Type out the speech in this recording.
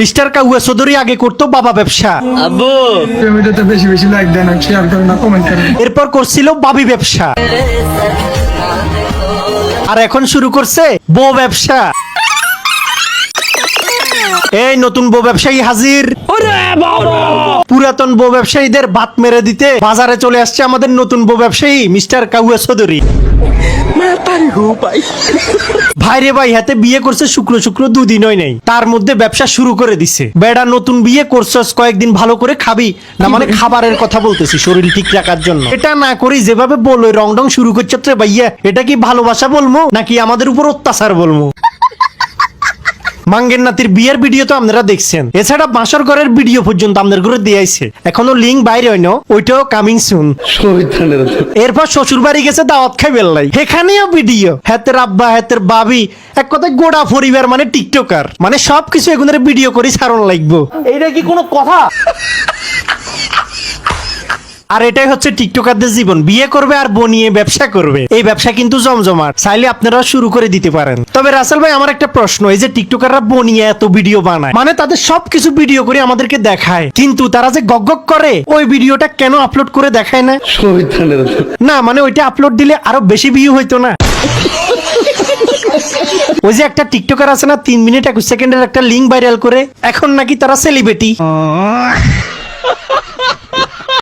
Mister কাউয়া চৌধুরী আগে করতো বাবা ব্যবসা, আব্বু ভিডিওতে বেশি বেশি লাইক দেন, শেয়ার করেন, কমেন্ট করেন। এরপর করছিল বাবি ব্যবসা, আর এখন শুরু করছে বউ ব্যবসা। এই নতুন বউ ব্যবসায়ী হাজির। পুরাতন বউ ব্যবসায়ীদের ভাত মেরে দিতে বাজারে চলে আসছে আমাদের নতুন বউ ব্যবসায়ী মিস্টার কাউয়া চৌধুরী। ভাই রে ভাই, হাতে বিয়ে করছে শুক্র শুক্র দুদিন হয় নাই, তার মধ্যে ব্যবসা শুরু করে দিছে। বেড়া নতুন বিয়ে করছস, কয়েকদিন ভালো করে খাবি না, মানে খাবারের কথা বলতেছি, শরীর ঠিক রাখার জন্য। এটা না করি যেভাবে বলো রং ডং শুরু করছে রে ভাইয়া, এটা কি ভালোবাসা বলবো নাকি আমাদের উপর অত্যাচার বলবো? মাঙ্গের নাতির বিয়ের ভিডিও তো আপনারা দেখছেন, এছাড়া বাসর ঘরের ভিডিও পর্যন্ত আপনাদের ঘরে দিয়েছে, এখনো লিঙ্ক বাইরে হয় না, ওইটাও কামিং সুন। এরপর শ্বশুর বাড়ি গেছে দাওয়াত খাই বেল্লাই, এখানেও ভিডিও, হাতের আব্বা হাতের বাবি, এক কথায় গোড়া পরিবার মানে টিকটকার, মানে সবকিছু এগুলোর ভিডিও করি সারণ লাগবো। এইটা কি কোনো কথা? আর এটাই হচ্ছে টিকটকারদের জীবন, বিয়ে করবে আর বনিয়ে ব্যবসা করবে। এই ব্যবসা কিন্তু জমজমাট, চাইলে আপনারা শুরু করে দিতে পারেন। তবে রাসেল ভাই, আমার একটা প্রশ্ন, এই যে টিকটকাররা বনিয়ে এত ভিডিও বানায়, মানে তাদের সবকিছু ভিডিও করে আমাদেরকে দেখায়, কিন্তু তারা যে গগ করে ওই ভিডিওটা কেন আপলোড করে দেখায় না? না মানে ওইটা আপলোড দিলে আরো বেশি ভিউ হইতো না? ওই যে একটা টিকটকার আছে না, 3 মিনিট 21 সেকেন্ডের একটা লিঙ্ক ভাইরাল করে, এখন নাকি তারা সেলিব্রিটি।